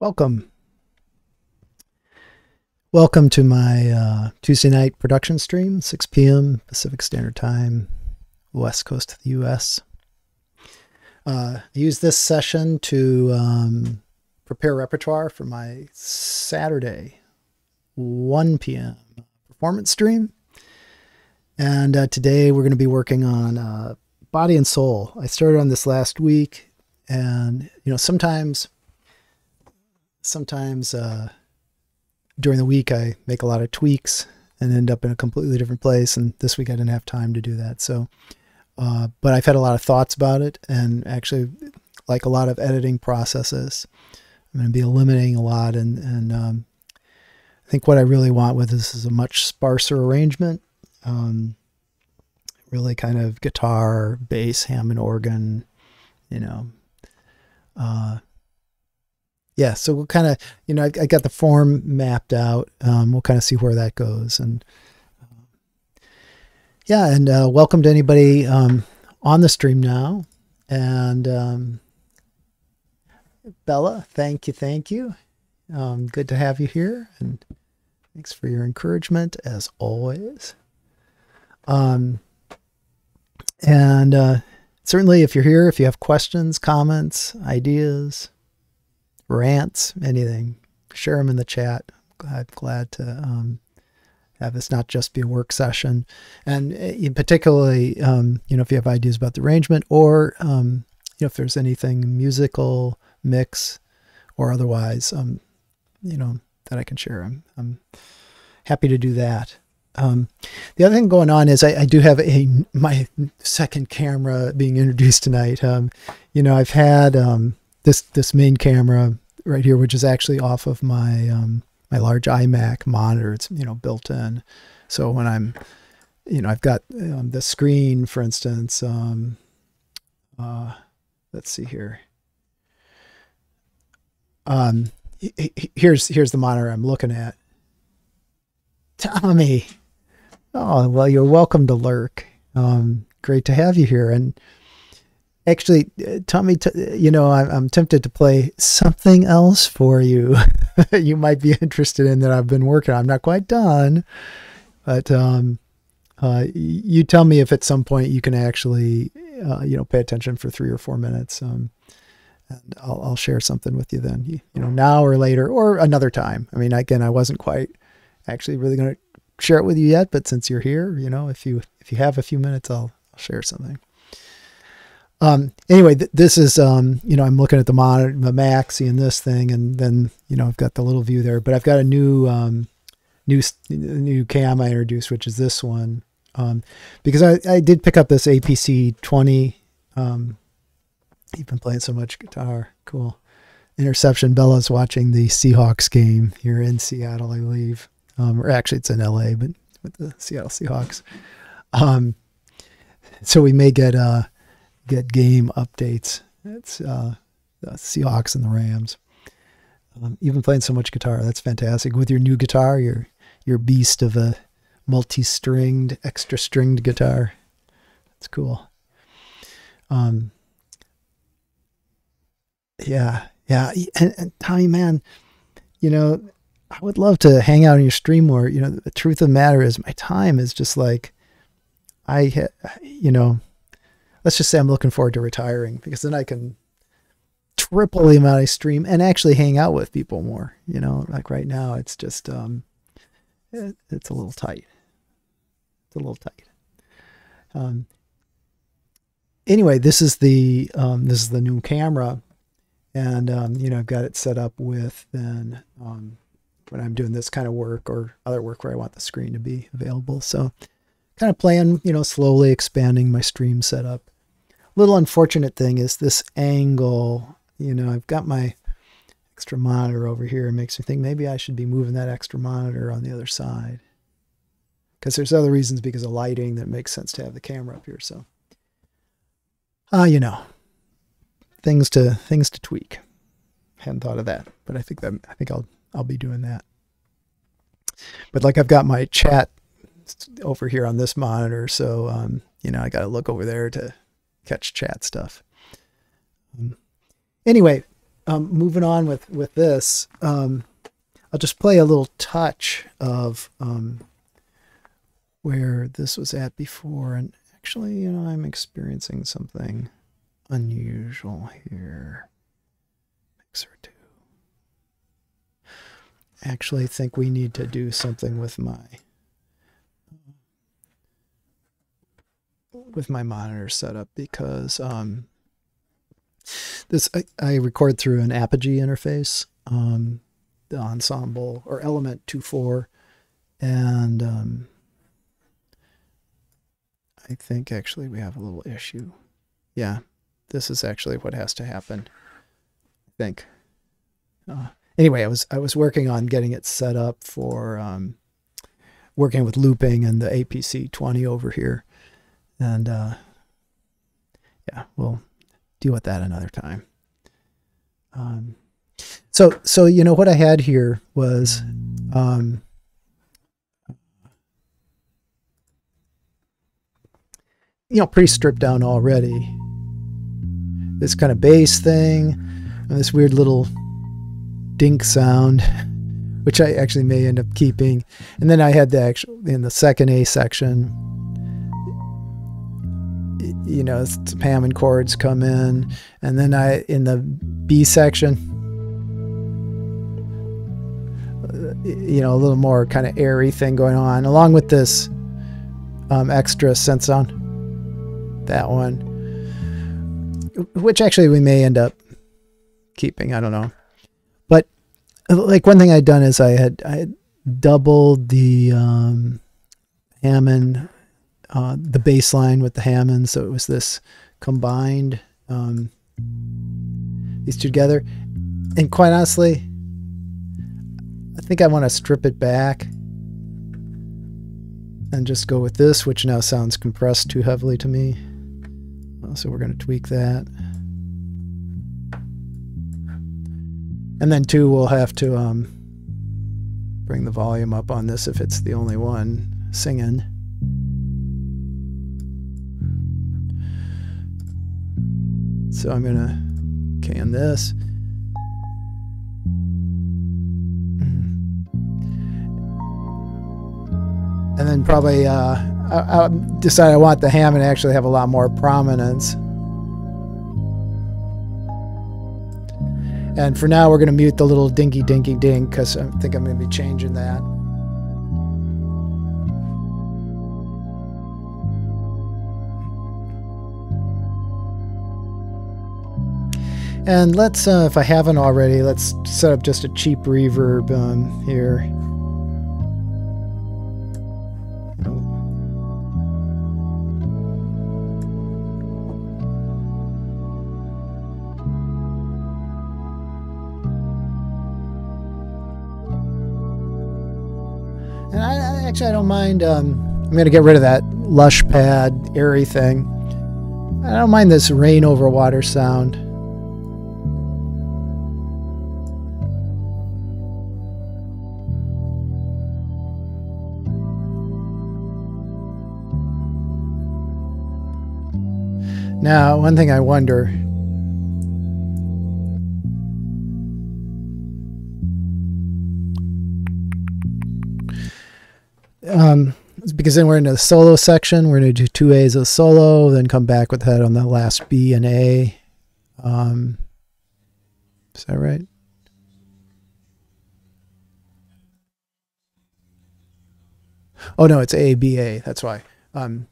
Welcome. Welcome to my Tuesday night production stream, 6 p.m. Pacific Standard Time, West Coast of the U.S. I use this session to prepare repertoire for my Saturday, 1 p.m. performance stream. And today we're going to be working on Body and Soul. I started on this last week, and sometimes during the week I make a lot of tweaks and end up in a completely different place, and this week I didn't have time to do that. So but I've had a lot of thoughts about it, and actually, like a lot of editing processes, I'm going to be eliminating a lot and I think what I really want with this is a much sparser arrangement. Really kind of guitar, bass, Hammond organ, you know. Yeah, so we'll kind of, you know, I got the form mapped out. We'll kind of see where that goes. And yeah, and welcome to anybody on the stream now. And Bella, thank you. Good to have you here, and thanks for your encouragement as always. And certainly if you're here, if you have questions, comments, ideas, rants, anything, share them in the chat. I'm glad to have this not just be a work session. And particularly, you know, if you have ideas about the arrangement, or you know, if there's anything musical, mix, or otherwise, you know, that I can share, I'm happy to do that. The other thing going on is I do have my second camera being introduced tonight. You know, I've had this main camera right here, which is actually off of my my large iMac monitor. It's, you know, built in. So when I'm, you know, I've got the screen, for instance. Let's see here. Here's the monitor I'm looking at. Tommy. Oh, well, you're welcome to lurk. Great to have you here. And actually, Tommy, you know, I'm tempted to play something else for you. You might be interested in that I've been working on. I'm not quite done, but you tell me if at some point you can actually, you know, pay attention for 3 or 4 minutes. And I'll share something with you then, you know, now or later or another time. I mean, again, I wasn't quite actually really going to share it with you yet, but since you're here, you know, if you have a few minutes, I'll share something. Anyway, this is, you know, I'm looking at the monitor, the Mac, seeing this thing, and then, you know, I've got the little view there, but I've got a new cam I introduced, which is this one, because I did pick up this APC 20. You've been playing so much guitar. Cool. Interception. Bella's watching the Seahawks game here in Seattle, I believe. Or actually it's in LA, but with the Seattle Seahawks. So we may get game updates. It's the Seahawks and the Rams. You've been playing so much guitar. That's fantastic. With your new guitar, your beast of a multi-stringed, extra stringed guitar. That's cool. Yeah. And Tommy, man, you know, I would love to hang out on your stream more. You know, the truth of the matter is my time is just like, you know, let's just say I'm looking forward to retiring, because then I can triple the amount I stream and actually hang out with people more. You know, like right now it's just, it's a little tight. It's a little tight. Anyway, this is the new camera, and you know, I've got it set up with then when I'm doing this kind of work or other work where I want the screen to be available. So kind of playing, you know, slowly expanding my stream setup. Little unfortunate thing is this angle. You know, I've got my extra monitor over here. It makes me think maybe I should be moving that extra monitor on the other side, because there's other reasons, because of lighting, that makes sense to have the camera up here. So you know, things to tweak. Hadn't thought of that, but I think I'll be doing that. But like, I've got my chat over here on this monitor, so you know, I got to look over there to catch chat stuff. Anyway, moving on with this, I'll just play a little touch of where this was at before. And actually, you know, I'm experiencing something unusual here. Mixer 2. Actually, think we need to do something with my monitor setup, because this I record through an Apogee interface, the Ensemble or Element 2.4, and I think actually we have a little issue. Yeah, this is actually what has to happen, I think. anyway, I was working on getting it set up for working with looping and the APC 20 over here, and yeah, we'll deal with that another time. So you know what I had here was you know, pretty stripped down already. This kind of bass thing and this weird little dink sound, which I actually may end up keeping. And then I had the actual, in the second A section, you know, some Hammond chords come in. And then in the B section, you know, a little more kind of airy thing going on, along with this extra synth sound. That one, which actually we may end up keeping, I don't know. But like one thing I'd done is I had doubled the Hammond, the bass line with the Hammond, so it was this combined, these two together. And quite honestly, I think I want to strip it back and just go with this, which now sounds compressed too heavily to me. So we're going to tweak that. And then too, we'll have to bring the volume up on this if it's the only one singing. So I'm going to can this. And then probably I'll decide I want the Hammond to actually have a lot more prominence. And for now, we're going to mute the little dinky dinky dink because I think I'm going to be changing that. And let's, if I haven't already, let's set up just a cheap reverb here. And actually, I don't mind. I'm going to get rid of that lush pad, airy thing. I don't mind this rain over water sound. Now, one thing I wonder, because then we're in the solo section, we're going to do 2 A's of solo, then come back with that on the last B and A. Is that right? Oh no, it's A, B, A. That's why. I'm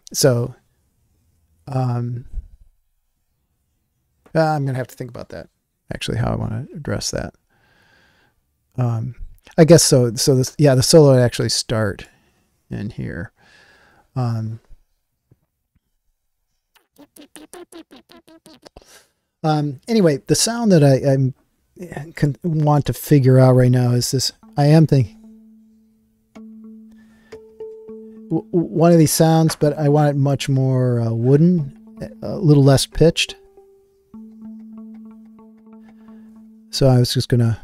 going to have to think about that, actually, how I want to address that. I guess so. So this, yeah, the solo would actually start in here. Anyway, the sound that I want to figure out right now is this. I am thinking one of these sounds, but I want it much more wooden, a little less pitched. So I was just gonna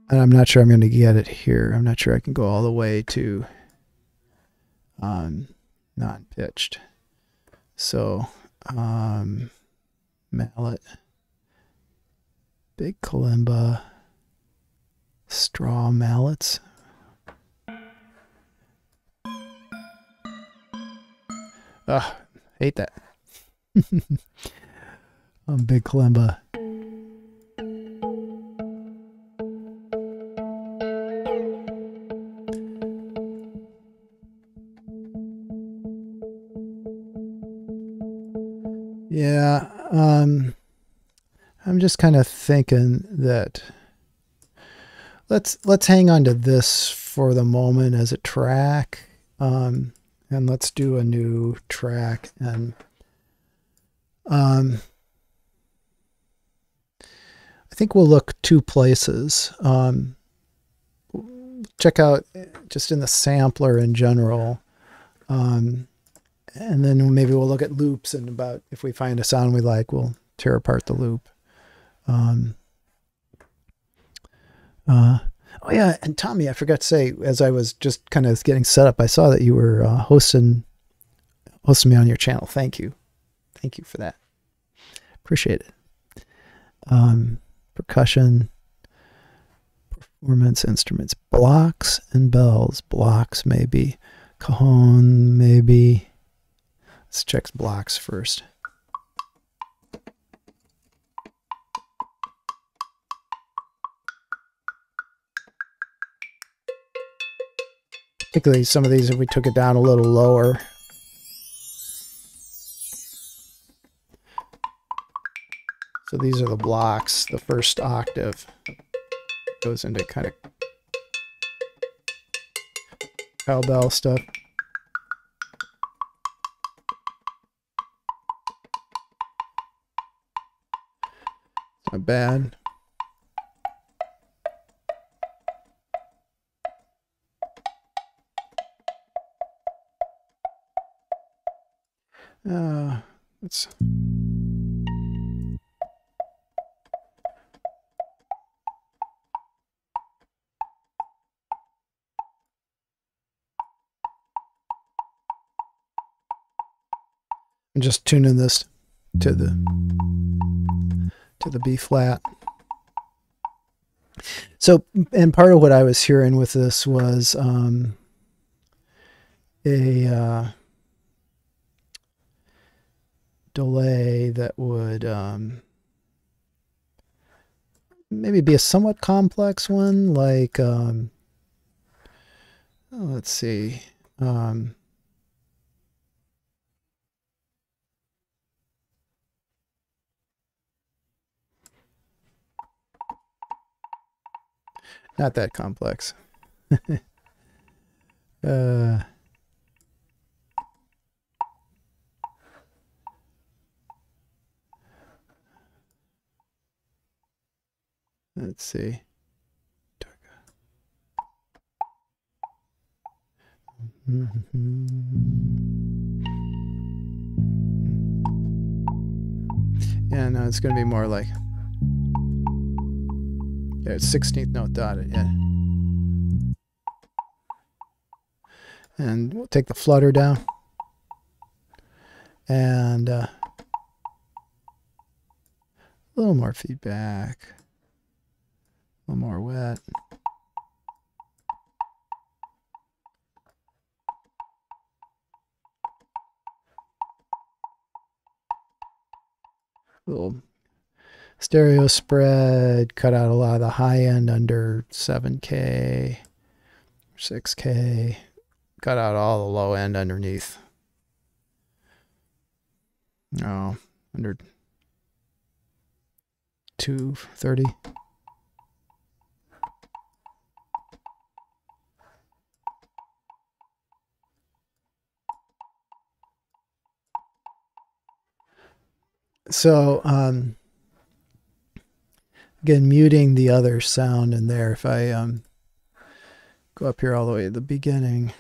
and I'm not sure I'm going to get it here. I'm not sure I can go all the way to non-pitched. So mallet, big kalimba, straw mallets. Ugh, hate that. Big kalimba. Yeah, I'm just kind of thinking that let's hang on to this for the moment as a track, And let's do a new track. And I think we'll look two places. Check out just in the sampler in general. And then maybe we'll look at loops, and about if we find a sound we like, we'll tear apart the loop. Oh yeah, and Tommy, I forgot to say, as I was just kind of getting set up, I saw that you were hosting me on your channel. Thank you for that. Appreciate it. Percussion, performance instruments, blocks and bells. Blocks maybe, cajon maybe. Let's check blocks first. Particularly some of these, if we took it down a little lower. So these are the blocks. The first octave goes into kind of cowbell stuff. Not bad. Let's I'm just tuning this to the B flat. So, and part of what I was hearing with this was a delay that would maybe be a somewhat complex one, like let's see, not that complex. Let's see. Yeah, no, it's going to be more like, yeah, it's 16th note dotted, yeah. And we'll take the flutter down. And a little more feedback. A little more wet. Little stereo spread, cut out a lot of the high end under 7K, 6K, cut out all the low end underneath. Oh, under 230. So, again, muting the other sound in there. If I go up here all the way to the beginning.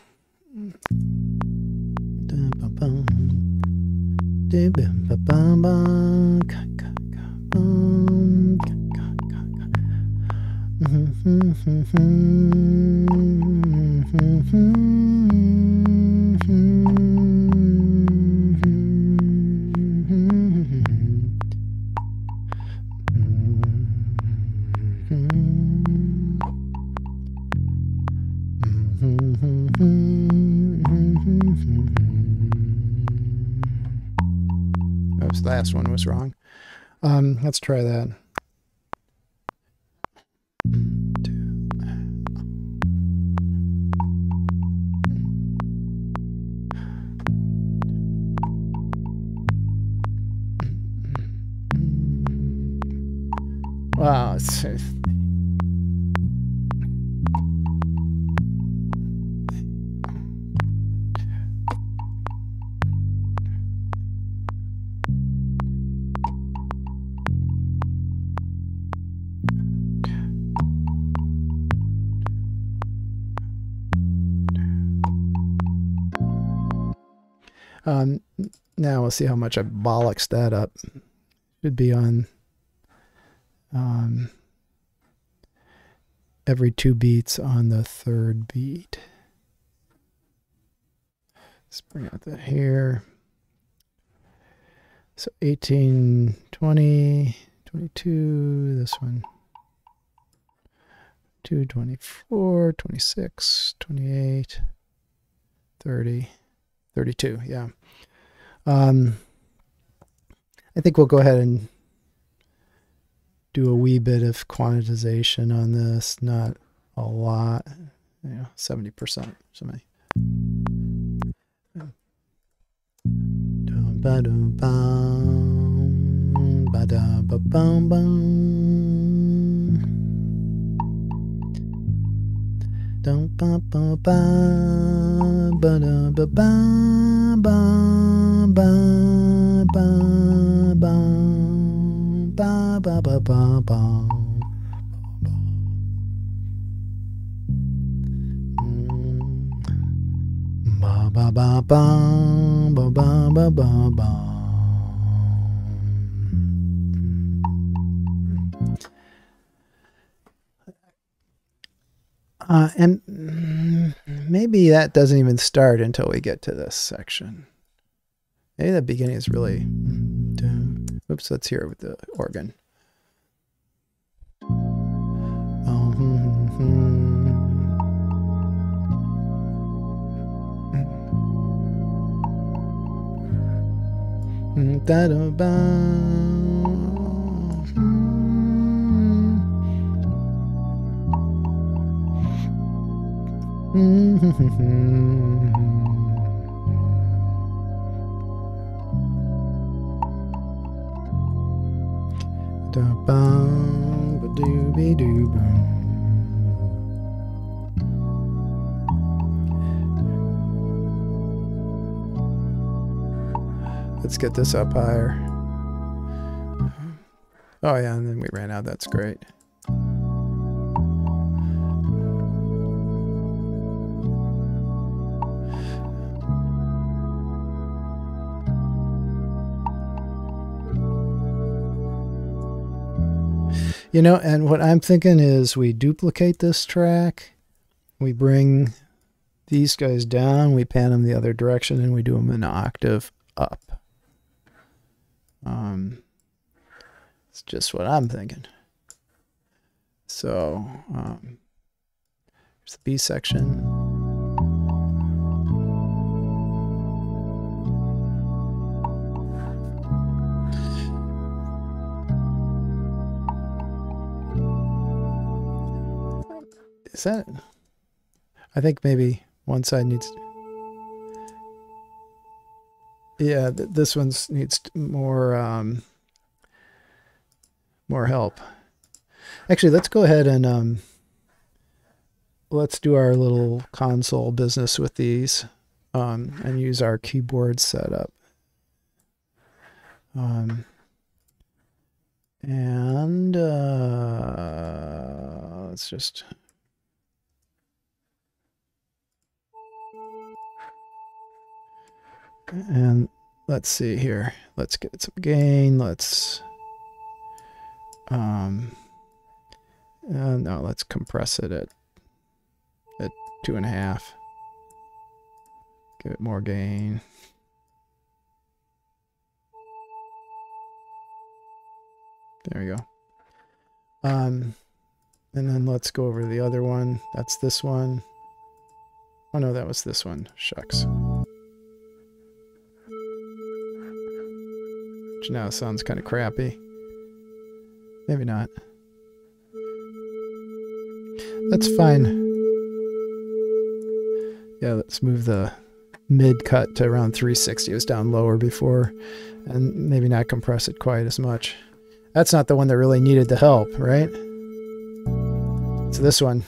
The last one was wrong. Let's try that. Wow, it's Now we'll see how much I bollocks that up. Should be on every 2 beats on the 3rd beat. Let's bring out that here. So 18, 20, 22, this one. 2, 24, 26, 28, 30, 32, yeah. I think we'll go ahead and do a wee bit of quantization on this, not a lot, 70%. Something. And maybe that doesn't even start until we get to this section. Maybe the beginning is really... Oops, let's hear it with the organ. Let's get this up higher. Oh yeah, and then we ran out. That's great. You know, and what I'm thinking is we duplicate this track, we bring these guys down, we pan them the other direction, and we do them an octave up. It's just what I'm thinking. So, here's the B section. Is that... I think maybe one side needs... Yeah, this one needs more more help. Actually, let's go ahead and let's do our little console business with these and use our keyboard setup. And let's just... And let's see here. Let's get some gain. Let's no, let's compress it at 2.5. Give it more gain. There we go. And then let's go over to the other one. That's this one. Oh no, that was this one. Shucks. Which now sounds kind of crappy. Maybe not. That's fine. Yeah, let's move the mid cut to around 360. It was down lower before, and maybe not compress it quite as much. That's not the one that really needed the help, right? It's this one.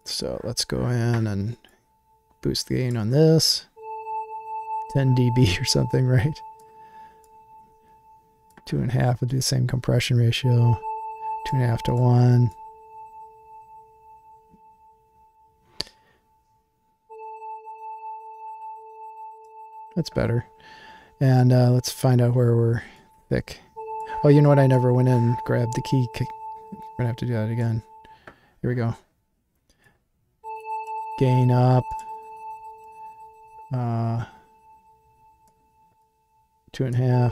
So let's go in and boost the gain on this. 10 dB or something, right? 2.5 will do the same compression ratio. 2.5 to 1. That's better. And let's find out where we're thick. Oh, you know what? I never went in and grabbed the key. We're going to have to do that again. Here we go. Gain up. 2.5.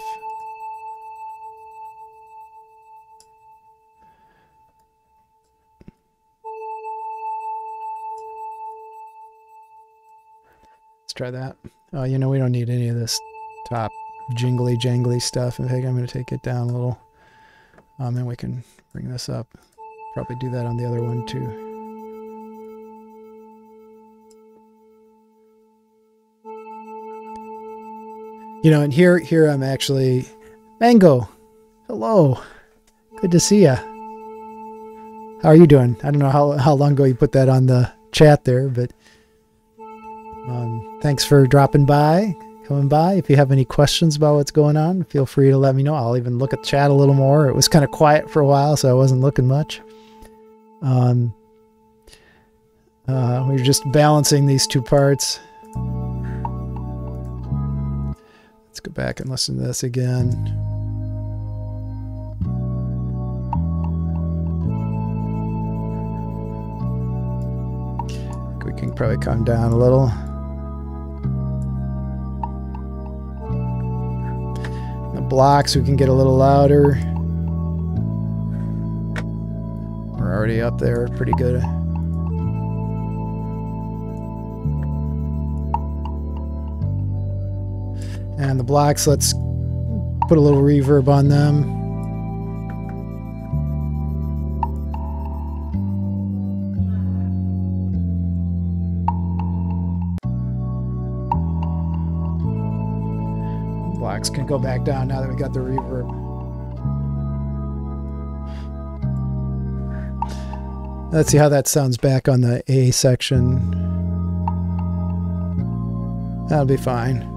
Let's try that. Oh, you know, we don't need any of this top jingly jangly stuff. In fact, I'm going to take it down a little. And we can bring this up. Probably do that on the other one too. You know, and here I'm actually... Mango! Hello! Good to see ya. How are you doing? I don't know how long ago you put that on the chat there, but thanks for dropping by, coming by. If you have any questions about what's going on, feel free to let me know. I'll even look at the chat a little more. It was kind of quiet for a while, so I wasn't looking much. We were just balancing these two parts. Let's go back and listen to this again. We can probably calm down a little. The blocks we can get a little louder. We're already up there pretty good. And the blocks, let's put a little reverb on them. Blocks can go back down now that we got the reverb. Let's see how that sounds back on the A section. That'll be fine.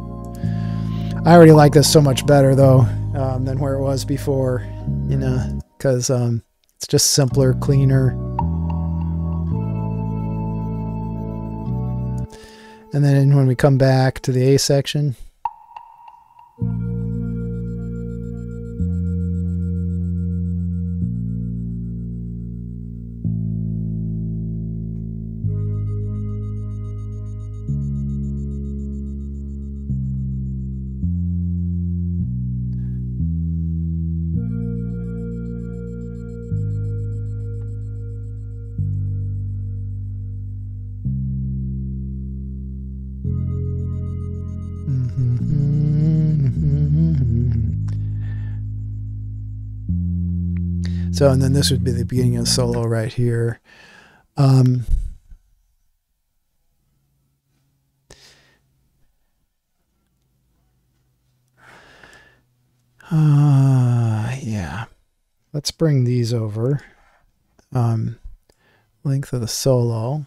I already like this so much better though than where it was before, you know, because it's just simpler, cleaner. And then when we come back to the A section, so, and then this would be the beginning of the solo right here. Yeah. Let's bring these over. Length of the solo.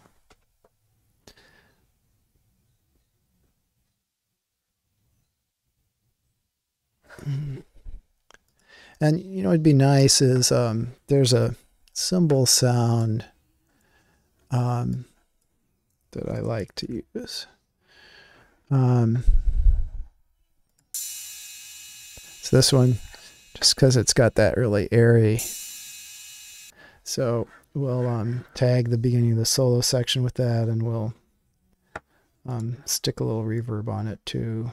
And, you know, it'd be nice is there's a cymbal sound that I like to use. It's this one, just because it's got that really airy. So we'll tag the beginning of the solo section with that, and we'll stick a little reverb on it too.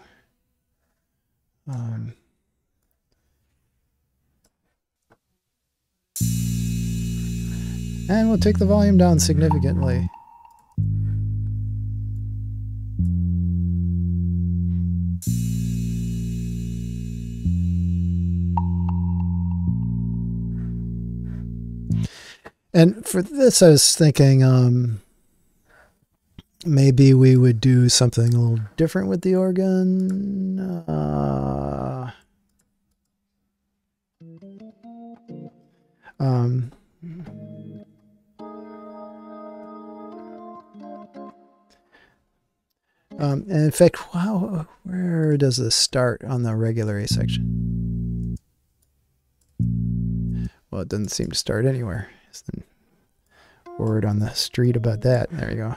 And we'll take the volume down significantly. And for this, I was thinking maybe we would do something a little different with the organ. And in fact, wow, where does this start on the regular A section? Well, it doesn't seem to start anywhere. There's the word on the street about that. There you go.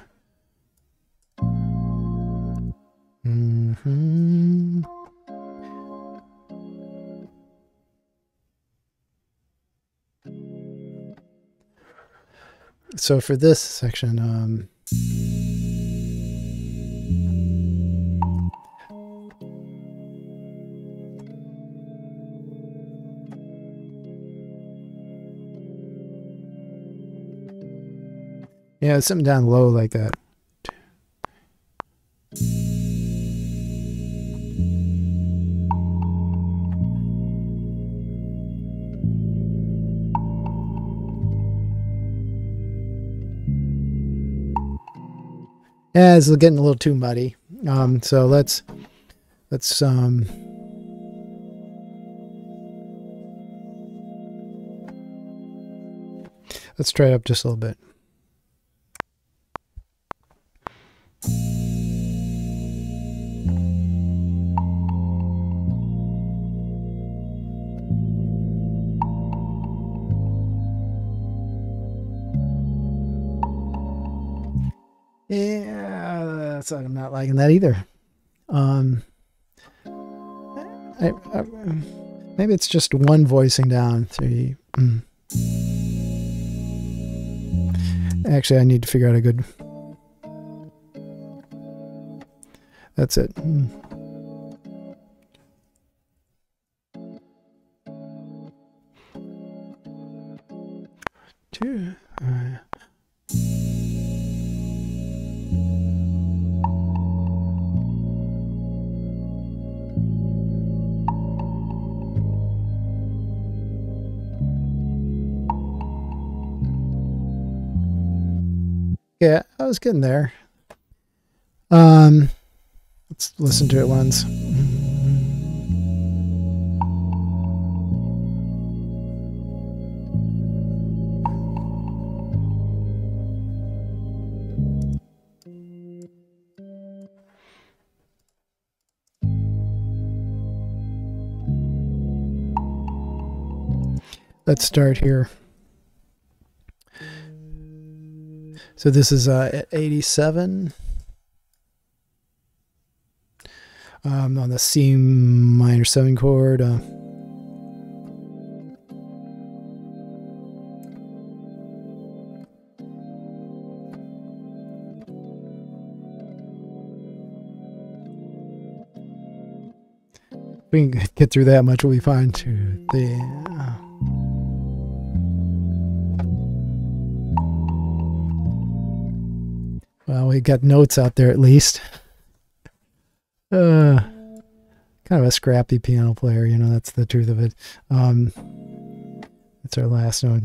So for this section, yeah, something down low like that. Yeah, it's getting a little too muddy. So let's try it up just a little bit. Yeah, I'm not liking that either. Maybe it's just one voicing down. 3. Actually, I need to figure out a good. That's it. 2. Yeah, I was getting there. Let's listen to it once. Let's start here. So this is at 87 on the C minor 7 chord. If we can get through that much, we'll be fine. 2, 3. Well, we got notes out there at least. Kind of a scrappy piano player, you know, that's the truth of it. That's our last note.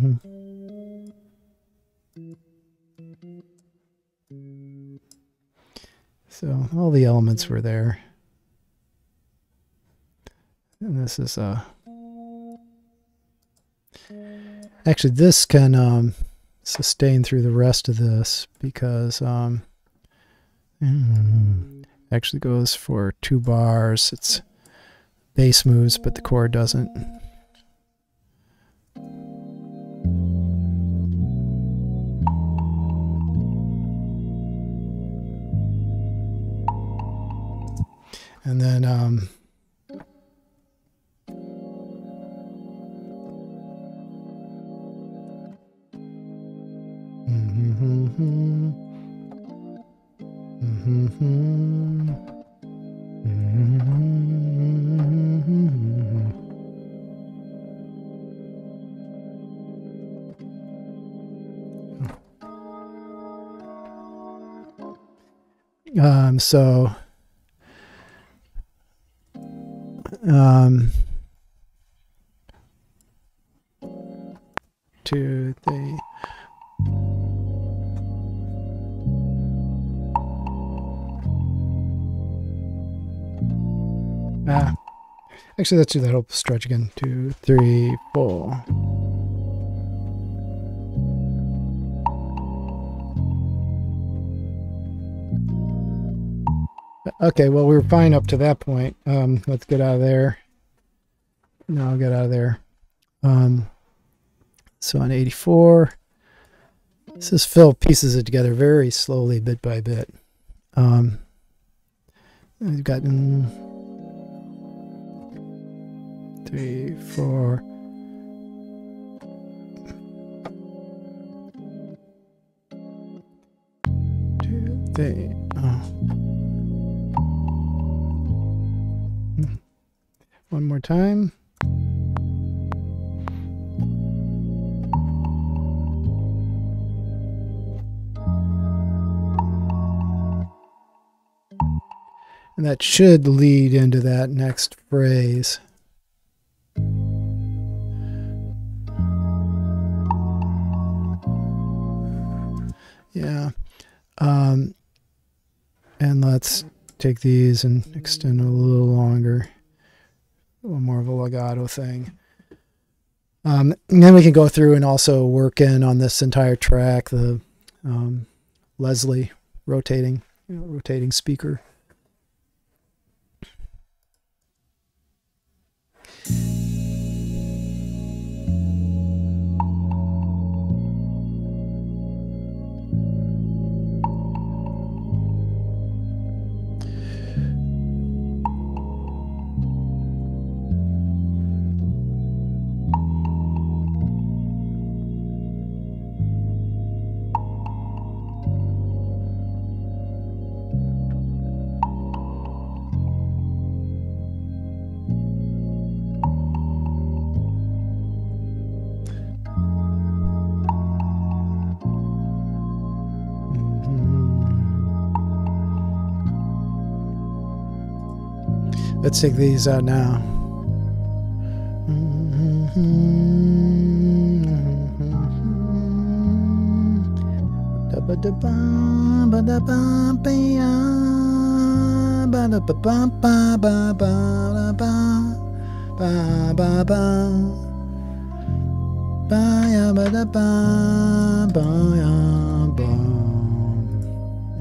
So all the elements were there. And this is actually this can sustain through the rest of this because actually goes for 2 bars. It's bass moves, but the chord doesn't. And then so 2, 3. Actually, let's do that whole stretch again. 2, 3, 4. Okay, well, we were fine up to that point. Let's get out of there. No, I'll get out of there. So on 84, this is Phil pieces it together very slowly, bit by bit. We've got 3, 4. One more time. And that should lead into that next phrase. Yeah. And let's take these and extend it a little longer. A little more of a legato thing. And then we can go through and also work in on this entire track, the Leslie rotating speaker. Let's take these out now.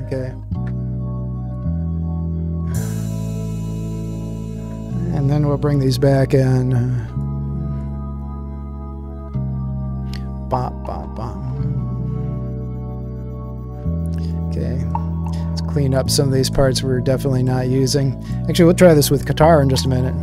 Okay. And then we'll bring these back in. Okay, let's clean up some of these parts we're definitely not using. Actually, we'll try this with guitar in just a minute.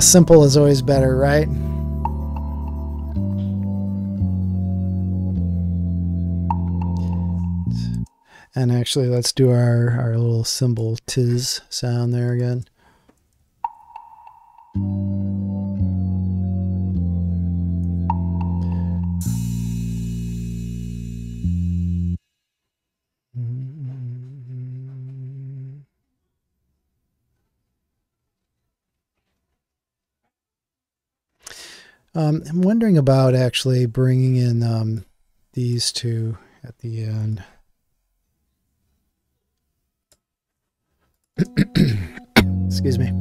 Simple is always better, right? And actually, let's do our little cymbal tiz sound there again. I'm wondering about actually bringing in these two at the end. Excuse me.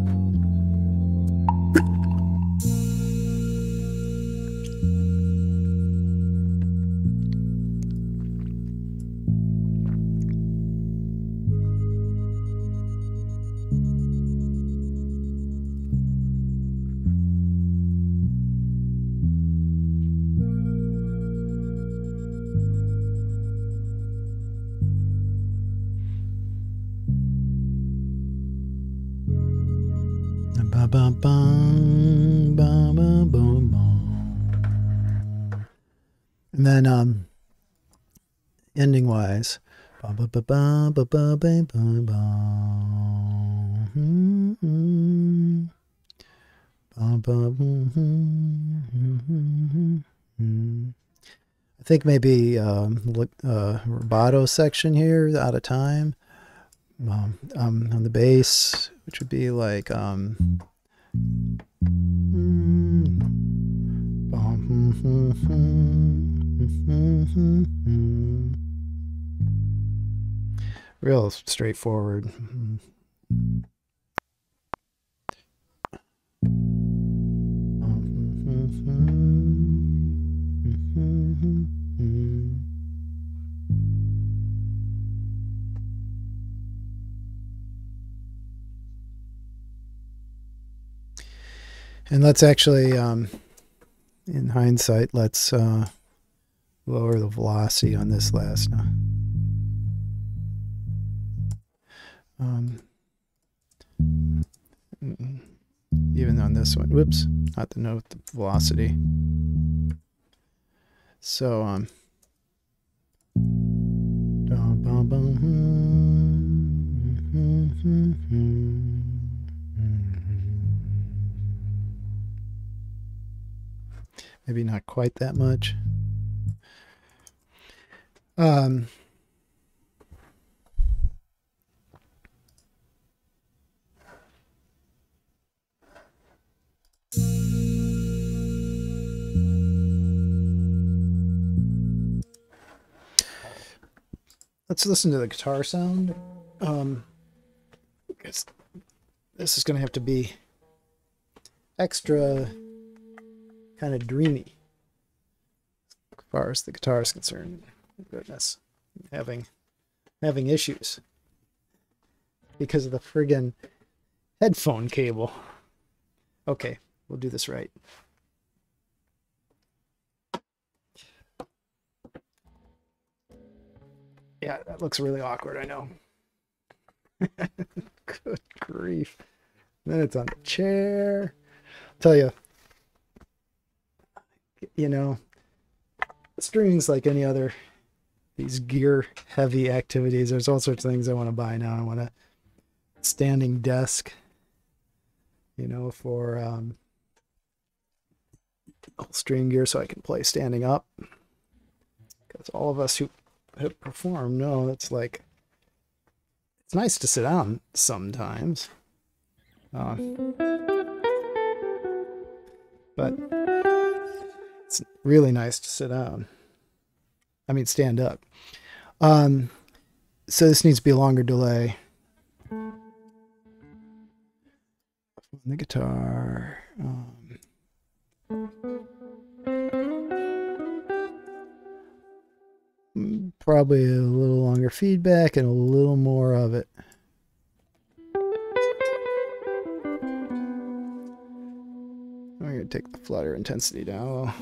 And then ending wise, I think maybe rubato section here out of time on the bass, which would be like real straightforward. And let's actually in hindsight, let's lower the velocity on this last now. Even on this one, whoops, not the note, the velocity. So maybe not quite that much. Let's listen to the guitar sound. This is going to have to be extra kind of dreamy as far as the guitar is concerned. Goodness, having issues because of the friggin' headphone cable. Okay, we'll do this right. Yeah, that looks really awkward, I know. Good grief. Then it's on the chair. I'll tell you, streaming's like any other, these gear heavy activities. There's all sorts of things I want to buy now. I want a standing desk, for stream gear so I can play standing up. Because all of us who perform know it's like, it's nice to sit down sometimes. But it's really nice to sit down. I mean, stand up. So this needs to be a longer delay. The guitar. Probably a little longer feedback and a little more of it. I'm going to take the flutter intensity down.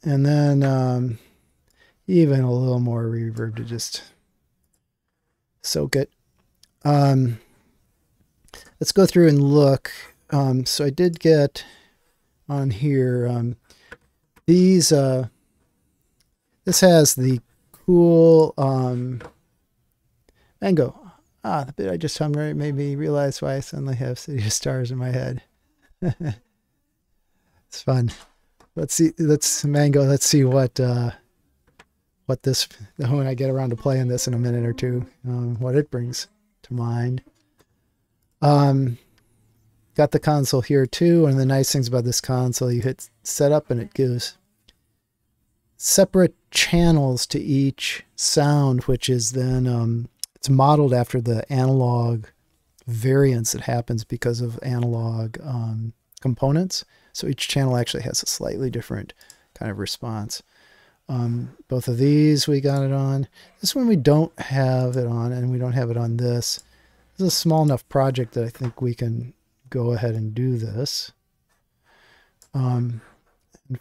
And then even a little more reverb to just soak it. Let's go through and look. So I did get on here these. This has the cool mango. The bit I just hummed right made me realize why I suddenly have City of Stars in my head. It's fun. Let's see. Mango. Let's see what this, when I get around to playing this in a minute or two, what it brings to mind. Got the console here too. One of the nice things about this console, you hit setup and it gives separate channels to each sound, which is then it's modeled after the analog variance that happens because of analog components. So each channel actually has a slightly different kind of response. Both of these we got it on. This one we don't have it on, and we don't have it on this. This is a small enough project that I think we can go ahead and do this. And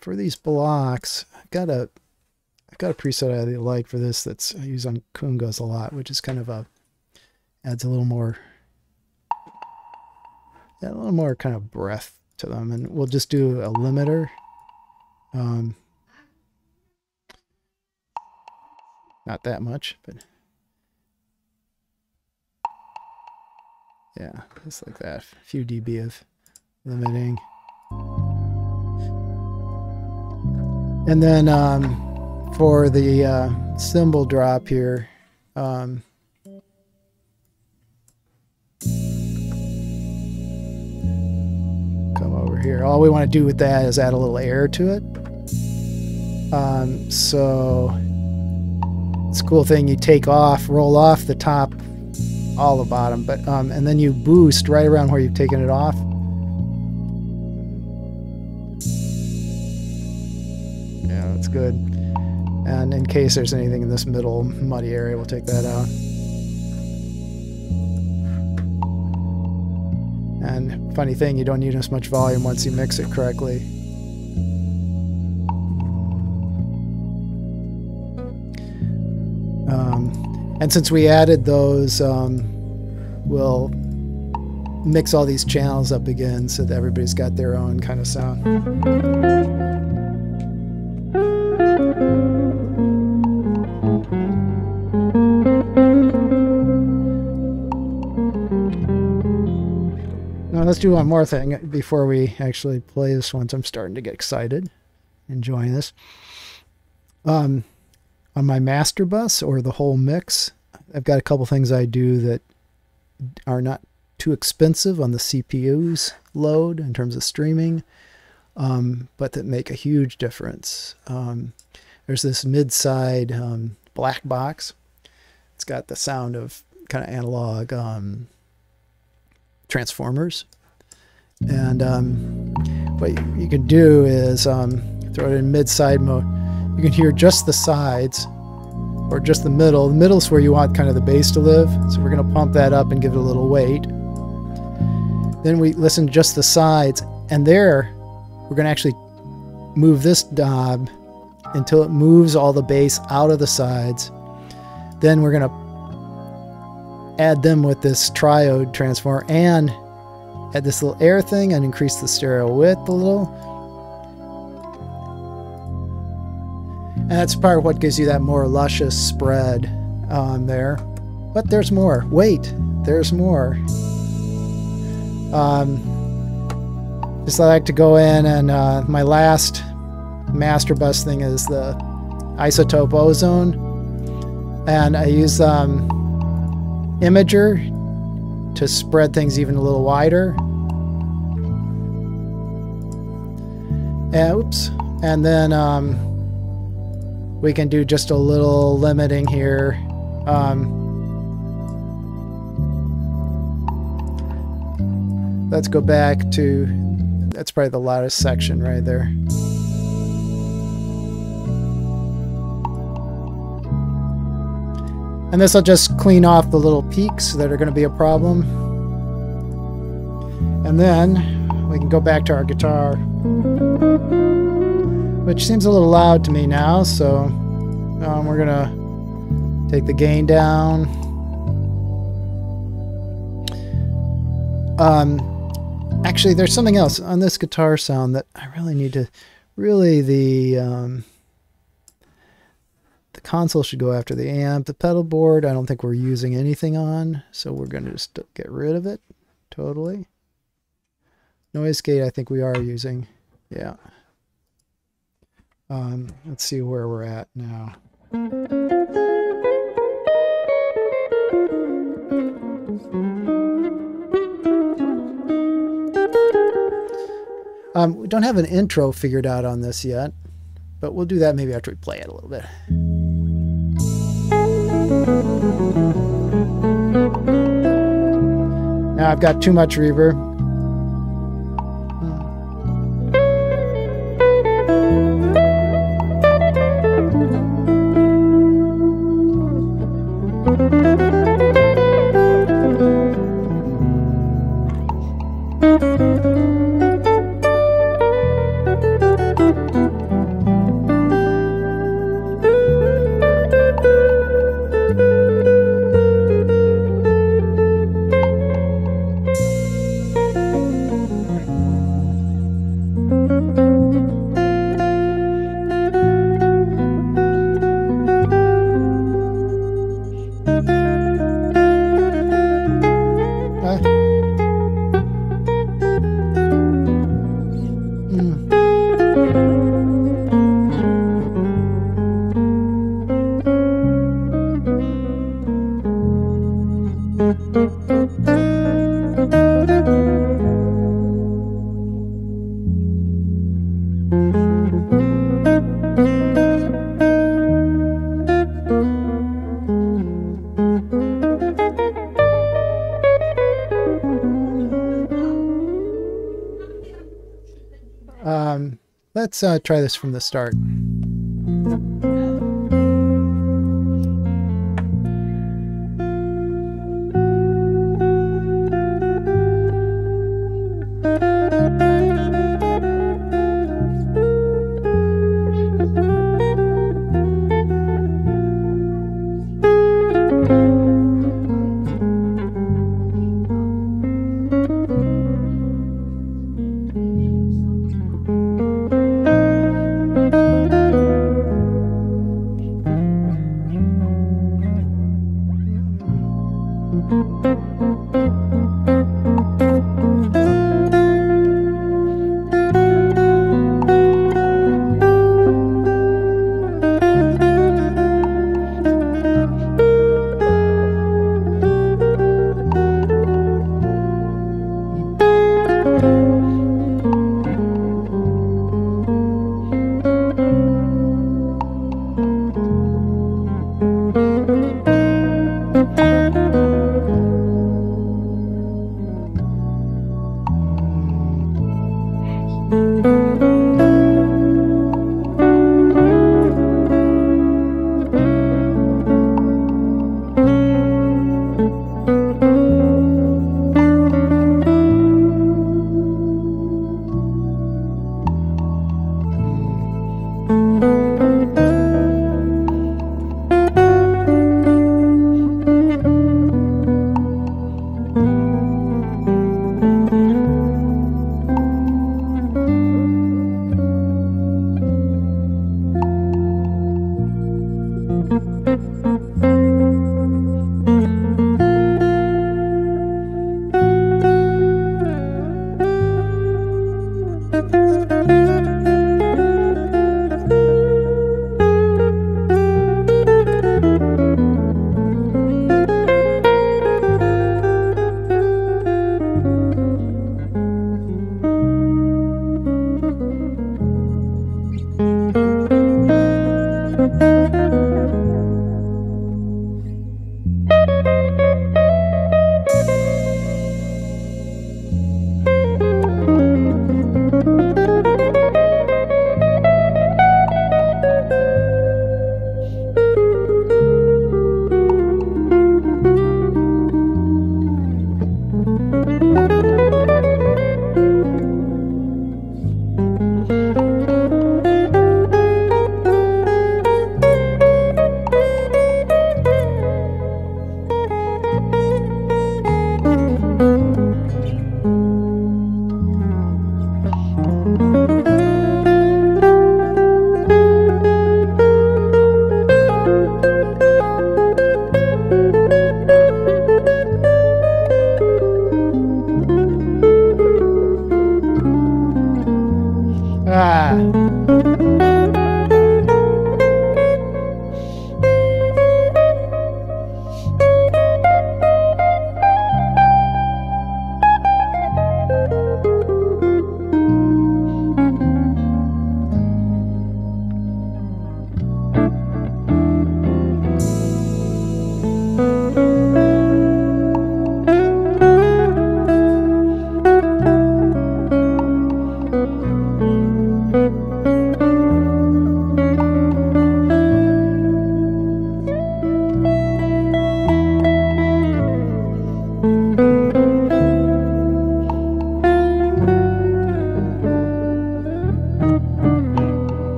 for these blocks, I've got a preset I really like for this that's I use on Kungas a lot, which is kind of adds a little more kind of breath to them. And we'll just do a limiter. Not that much, but yeah, just like that. A few dB of limiting. And then for the cymbal drop here, come over here. All we want to do with that is add a little air to it. So it's a cool thing. You roll off the top, all the bottom, but and then you boost right around where you've taken it off. Yeah, that's good. And in case there's anything in this middle muddy area, we'll take that out. And funny thing, you don't need as much volume once you mix it correctly. And since we added those, we'll mix all these channels up again so that everybody's got their own kind of sound. Now let's do one more thing before we actually play this one. I'm starting to get excited, enjoying this. On my master bus or the whole mix, I've got a couple things I do that are not too expensive on the CPU's load in terms of streaming, but that make a huge difference. There's this mid-side black box. It's got the sound of kind of analog transformers. And what you can do is throw it in mid-side mode. You can hear just the sides or just the middle. The middle is where you want kind of the bass to live. So we're going to pump that up and give it a little weight. Then we listen to just the sides, and there we're going to actually move this knob until it moves all the bass out of the sides. Then we're going to add them with this triode transformer and add this little air thing and increase the stereo width a little. And that's part of what gives you that more luscious spread there. But there's more. Wait, there's more. Just I like to go in and my last master bus thing is the Isotope Ozone. And I use Imager to spread things even a little wider. And, oops. And then we can do just a little limiting here. Let's go back to, that's probably the loudest section right there. And this will just clean off the little peaks that are going to be a problem. And then we can go back to our guitar, which seems a little loud to me now, so we're going to take the gain down. Actually, there's something else on this guitar sound that I really need to, the console should go after the amp. The pedal board, I don't think we're using anything on, so we're going to just get rid of it totally. Noise gate, I think we are using. Yeah. Let's see where we're at now. We don't have an intro figured out on this yet, but we'll do that maybe after we play it a little bit. Now I've got too much reverb. Let's try this from the start.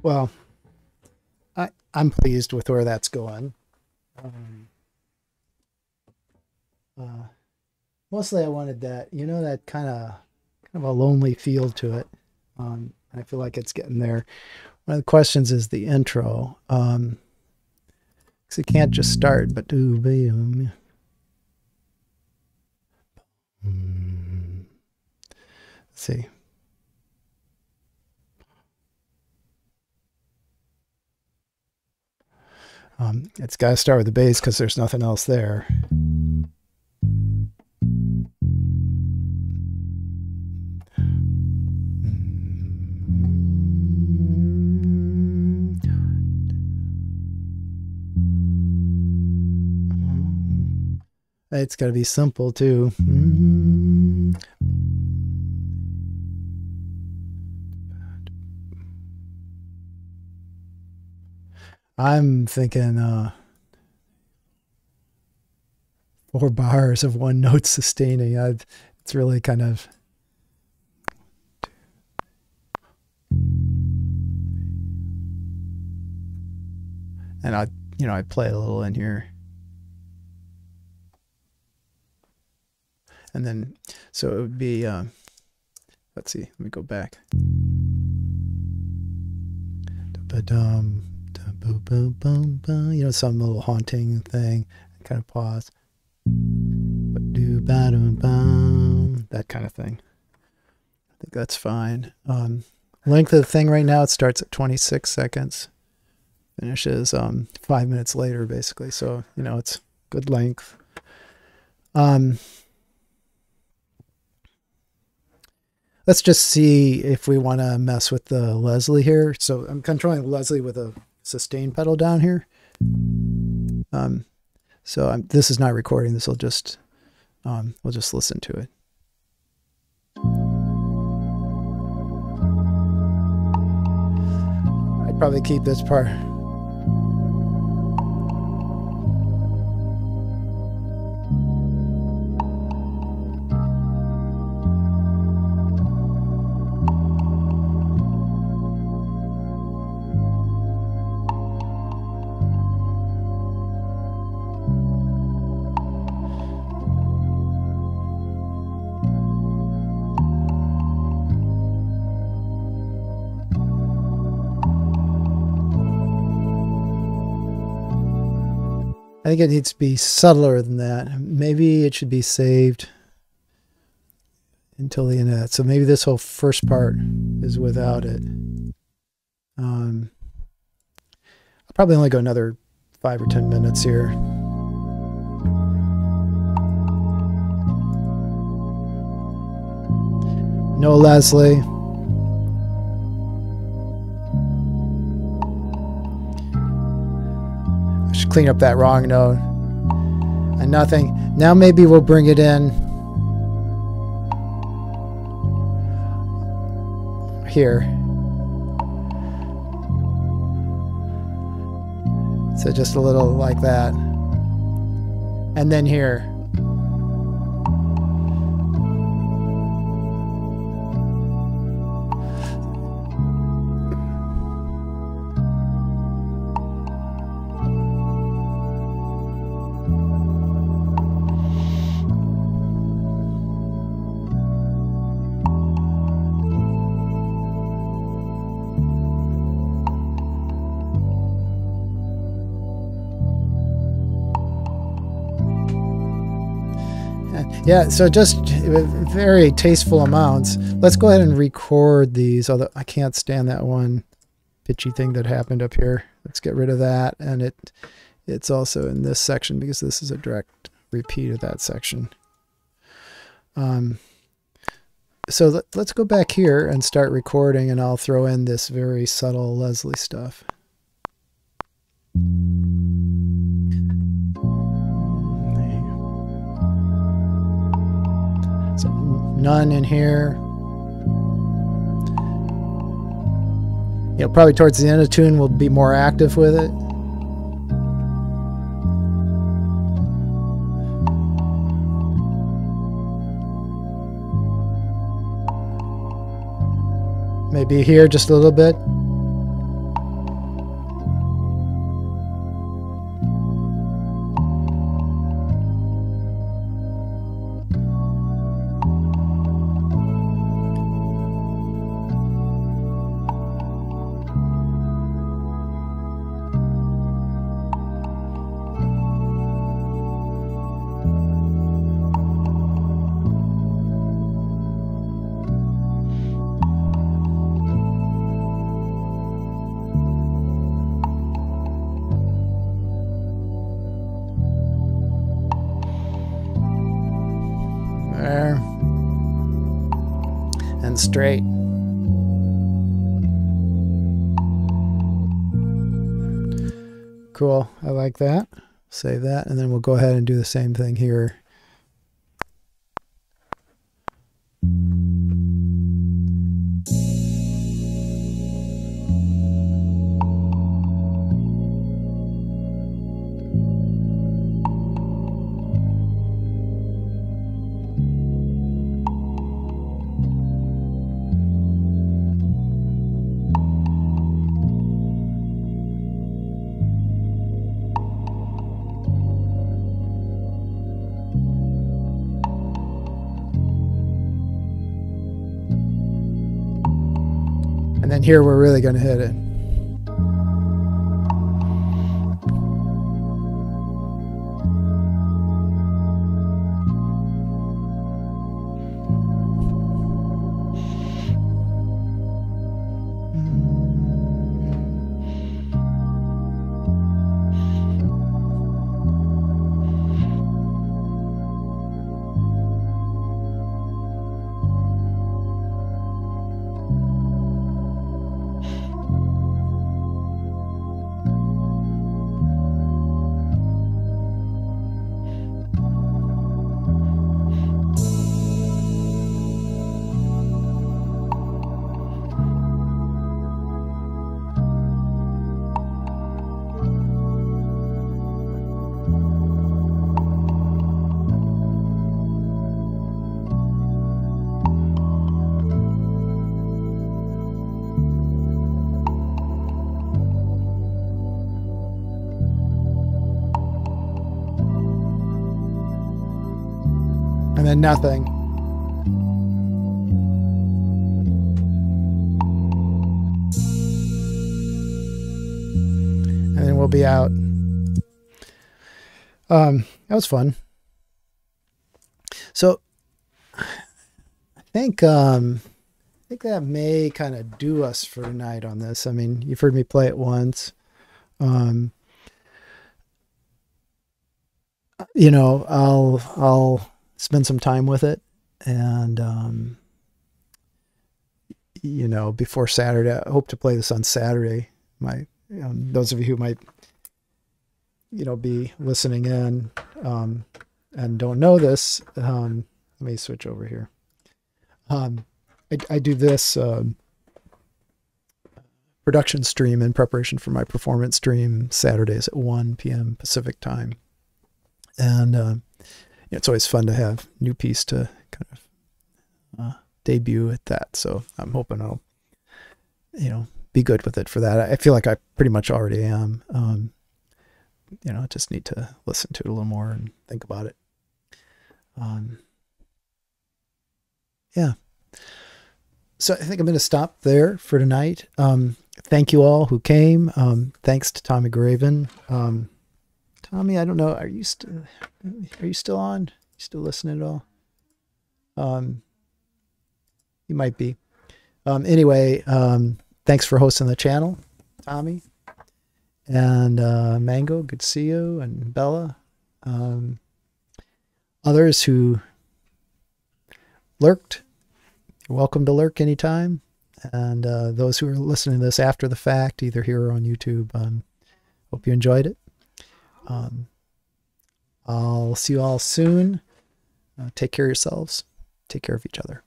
Well, I'm pleased with where that's going. Mostly I wanted that, that kind of a lonely feel to it. I feel like it's getting there. One of the questions is the intro. 'Cause it can't just start, but do boom. Let's see. It's got to start with the bass because there's nothing else there. It's got to be simple too. I'm thinking 4 bars of one note sustaining. It's really kind of... And I play a little in here. And then, so it would be, let's see, let me go back. You know, some little haunting thing, kind of pause. That kind of thing. I think that's fine. Length of the thing right now, it starts at 26 seconds. Finishes 5 minutes later, basically. So, you know, it's good length. Let's just see if we want to mess with the Leslie here. So I'm controlling Leslie with a sustain pedal down here. This is not recording. This will just, we'll just listen to it. I'd probably keep this part. I think it needs to be subtler than that. Maybe it should be saved until the end of that. So maybe this whole first part is without it. I'll probably only go another 5 or 10 minutes here. No Leslie. Clean up that wrong note. And nothing. Now maybe we'll bring it in here. So just a little like that. And then here. Yeah, so just very tasteful amounts. Let's go ahead and record these, although I can't stand that one pitchy thing that happened up here. Let's get rid of that. And it's also in this section because this is a direct repeat of that section. So let's go back here and start recording, and I'll throw in this very subtle Leslie stuff. So none in here. You know, probably towards the end of the tune we'll be more active with it. Maybe here just a little bit. straight. Cool. I like that. Save that, and then we'll go ahead and do the same thing here. And then here we're really going to hit it. And then nothing. And then we'll be out. That was fun. So I think that may kind of do us for tonight on this. I mean, you've heard me play it once. You know, I'll spend some time with it, and you know, before Saturday. I hope to play this on Saturday. Those of you who might, you know, be listening in and don't know this, let me switch over here. I do this production stream in preparation for my performance stream Saturdays at 1 p.m. Pacific time, and it's always fun to have new piece to kind of debut at that. So I'm hoping I'll, you know, be good with it for that. I feel like I pretty much already am. You know, I just need to listen to it a little more and think about it. Yeah. So I think I'm going to stop there for tonight. Thank you all who came. Thanks to Tommy Graven. Tommy, I don't know. Are you still on? You still listening at all? You might be. Anyway, thanks for hosting the channel, Tommy. And Mango, good to see you. And Bella. Others who lurked, you're welcome to lurk anytime. And those who are listening to this after the fact, either here or on YouTube, hope you enjoyed it. I'll see you all soon. Take care of yourselves. Take care of each other.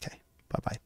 Okay. Bye-bye.